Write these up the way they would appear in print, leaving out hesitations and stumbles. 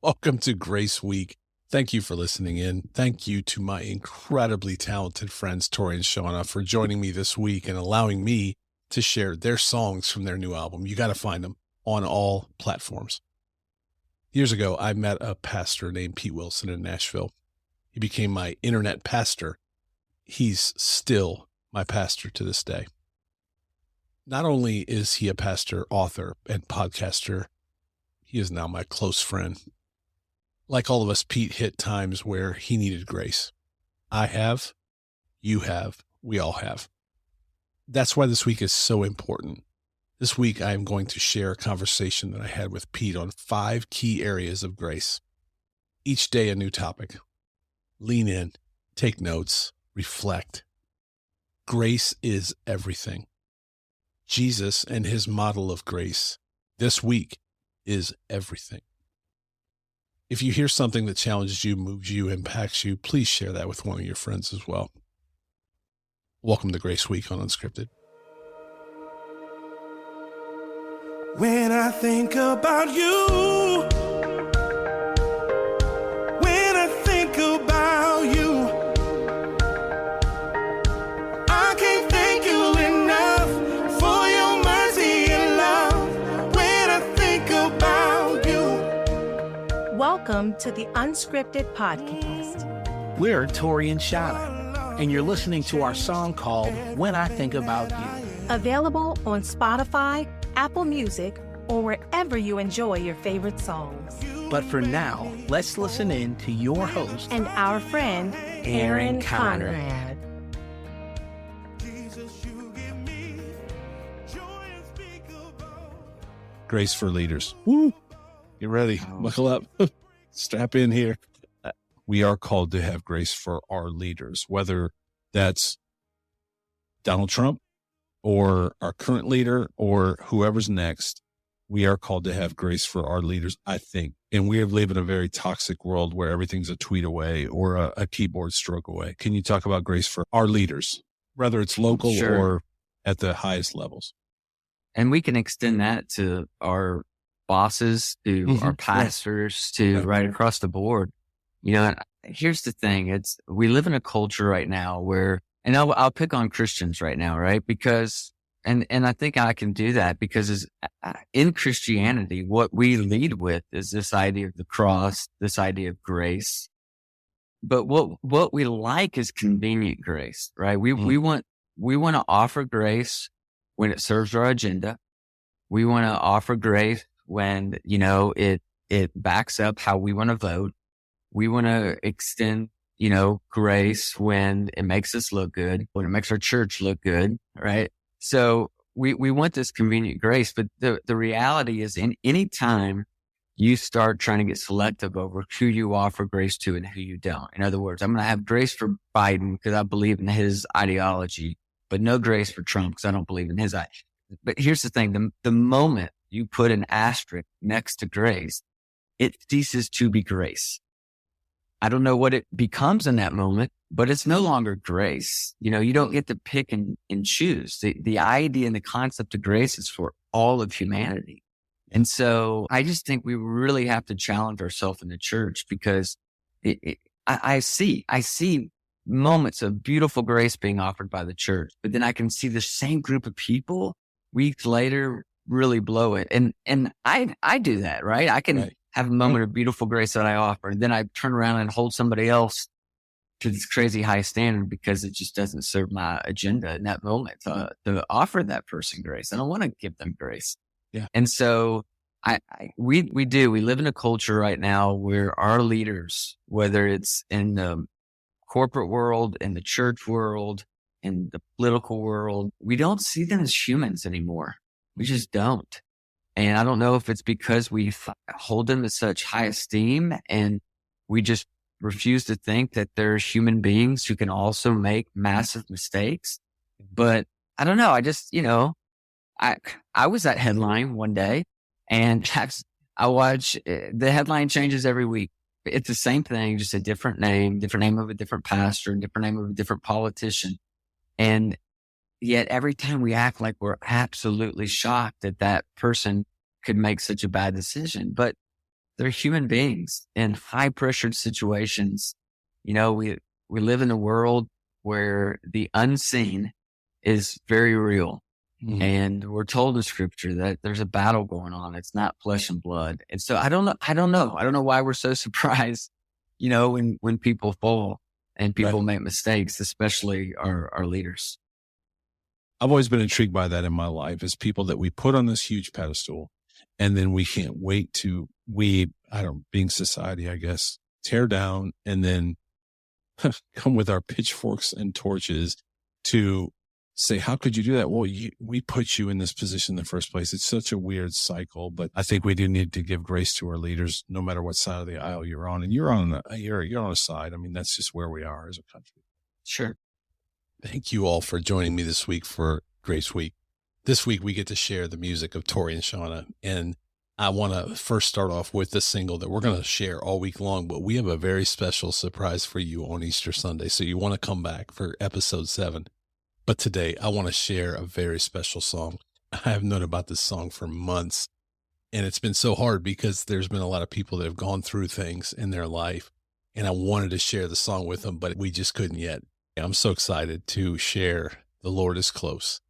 Welcome to Grace Week. Thank you for listening in. Thank you to my incredibly talented friends, Tori and Shauna, for joining me this week and allowing me to share their songs from their new album. You got to find them on all platforms. Years ago, I met a pastor named Pete Wilson in Nashville. He became my internet pastor. He's still my pastor to this day. Not only is he a pastor, author, and podcaster, he is now my close friend. Like all of us, Pete hit times where he needed grace. I have, you have, we all have. That's why this week is so important. This week, I am going to share a conversation that I had with Pete on 5 key areas of grace. Each day, a new topic. Lean in, take notes, reflect. Grace is everything. Jesus and his model of grace this week is everything. If you hear something that challenges you, moves you, impacts you, please share that with one of your friends as well. Welcome to Grace Week on Unscripted. When I think about you, when I think about you, I can't thank you enough for your mercy and love. When I think about you. Welcome to the Unscripted Podcast. We're Tori and Shauna, and you're listening to our song called When I Think About You. Available on Spotify, Apple Music, or wherever you enjoy your favorite songs. But for now, let's listen in to your host And our friend, Aaron Conrad. Grace for leaders. Woo! Get ready. Buckle up. Strap in here. We are called to have grace for our leaders, whether that's Donald Trump or our current leader or whoever's next. We are called to have grace for our leaders, I think. And we live in a very toxic world where everything's a tweet away or a keyboard stroke away. Can you talk about grace for our leaders, whether it's local Sure. or at the highest levels? And we can extend that to our bosses, to our pastors, to right across the board. You know, and here's the thing. We live in a culture right now where, and I'll pick on Christians right now, right? Because, and I think I can do that because in Christianity, what we lead with is this idea of the cross, this idea of grace. But what we like is convenient grace, right? We want to offer grace when it serves our agenda. We want to offer grace when, you know, it backs up how we want to vote. We want to extend, you know, grace when it makes us look good, when it makes our church look good, right? So we want this convenient grace, but the reality is in any time you start trying to get selective over who you offer grace to and who you don't. In other words, I'm going to have grace for Biden because I believe in his ideology, but no grace for Trump because I don't believe in his ideology. But here's the thing. The moment you put an asterisk next to grace, it ceases to be grace. I don't know what it becomes in that moment, but it's no longer grace. You know, you don't get to pick and choose. The idea and the concept of grace is for all of humanity. And so I just think we really have to challenge ourselves in the church because I see moments of beautiful grace being offered by the church, but then I can see the same group of people weeks later really blow it. And I do that, right? I can have a moment of beautiful grace that I offer, and then I turn around and hold somebody else to this crazy high standard because it just doesn't serve my agenda in that moment to offer that person grace. I don't want to give them grace. Yeah. And so we live in a culture right now where our leaders, whether it's in the corporate world, in the church world, in the political world, we don't see them as humans anymore. We just don't. And I don't know if it's because we hold them in such high esteem and we just refuse to think that they're human beings who can also make massive mistakes. But I don't know. I just, you know, I was at headline one day and I watch the headline changes every week. It's the same thing, just a different name of a different pastor, different name of a different politician. And yet every time we act like we're absolutely shocked that that person could make such a bad decision. But they're human beings in high pressured situations. You know, we live in a world where the unseen is very real. Mm. And we're told in scripture that there's a battle going on. It's not flesh and blood. And so I don't know why we're so surprised, you know, when people fall and people make mistakes, especially our leaders. I've always been intrigued by that in my life, is people that we put on this huge pedestal, and then we can't wait to, being society, I guess, tear down and then come with our pitchforks and torches to say, how could you do that? Well, we put you in this position in the first place. It's such a weird cycle, but I think we do need to give grace to our leaders, no matter what side of the aisle you're on. And you're on a side. I mean, that's just where we are as a country. Sure. Thank you all for joining me this week for Grace Week. This week, we get to share the music of Tori and Shauna. And I want to first start off with the single that we're going to share all week long, but we have a very special surprise for you on Easter Sunday. So you want to come back for episode 7. But today, I want to share a very special song. I have known about this song for months, and it's been so hard because there's been a lot of people that have gone through things in their life, and I wanted to share the song with them, but we just couldn't yet. I'm so excited to share The Lord is Close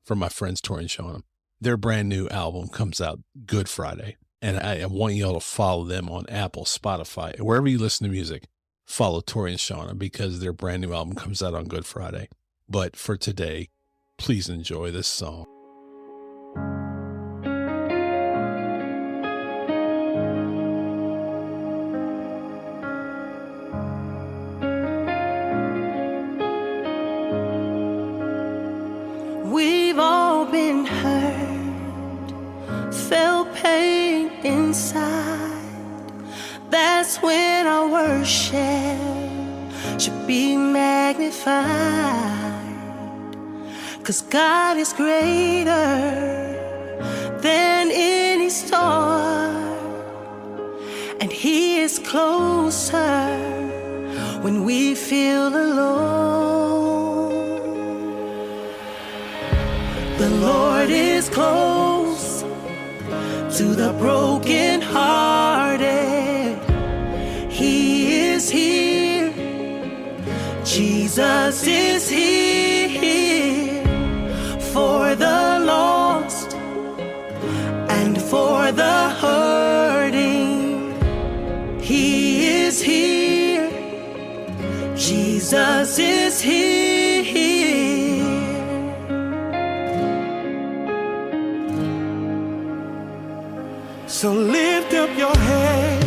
from my friends Tori and Shauna. Their brand new album comes out Good Friday, and I want y'all to follow them on Apple, Spotify, wherever you listen to music. Follow Tori and Shauna because their brand new album comes out on Good Friday. But for today, please enjoy this song. We've all been hurt, felt pain inside. That's when our worship should be magnified. 'Cause God is greater than any storm, and He is closer when we feel alone. The Lord is close to the brokenhearted. He is here. Jesus is here for the lost and for the hurting. He is here. Jesus is here. So lift up your head,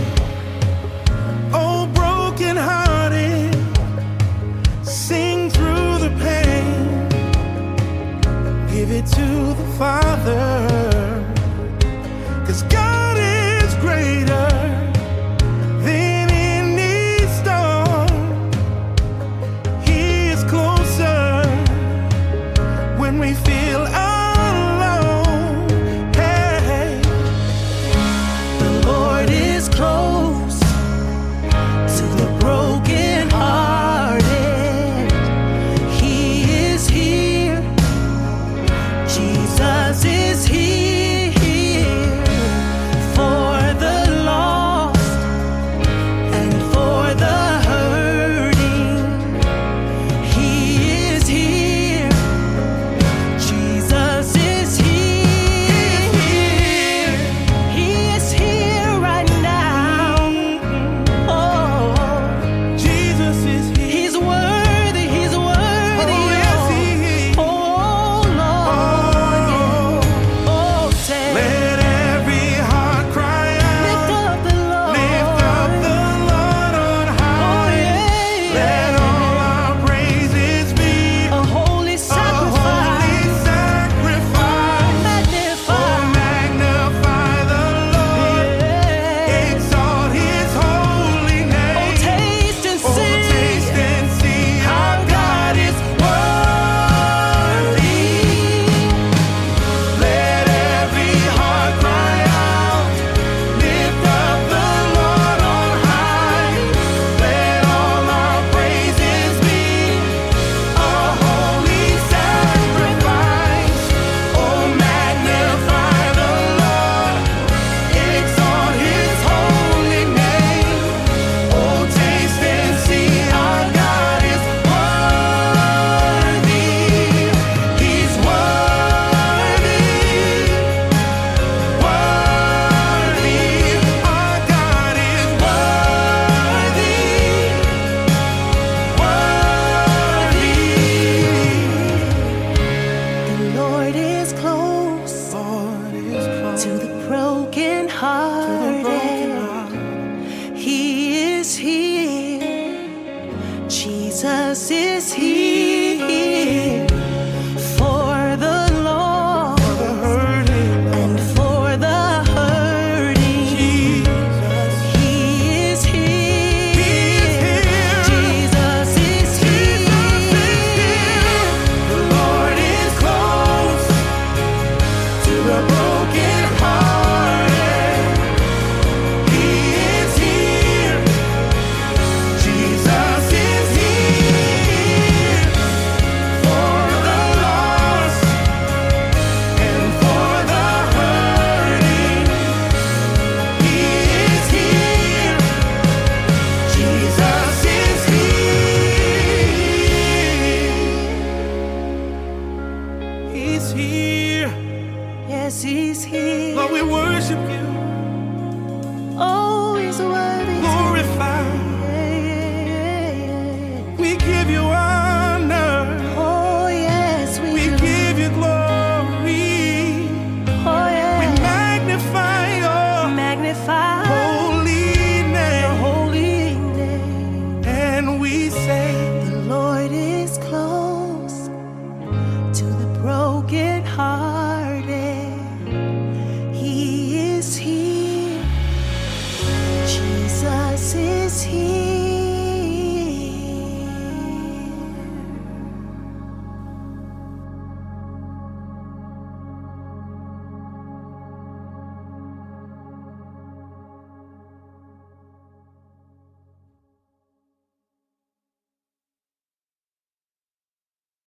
oh broken hearted. Sing through the pain, give it to the Father. 'Cause God is greater than any storm. He is closer when we feel alone. Hey, the Lord is Jesus is here.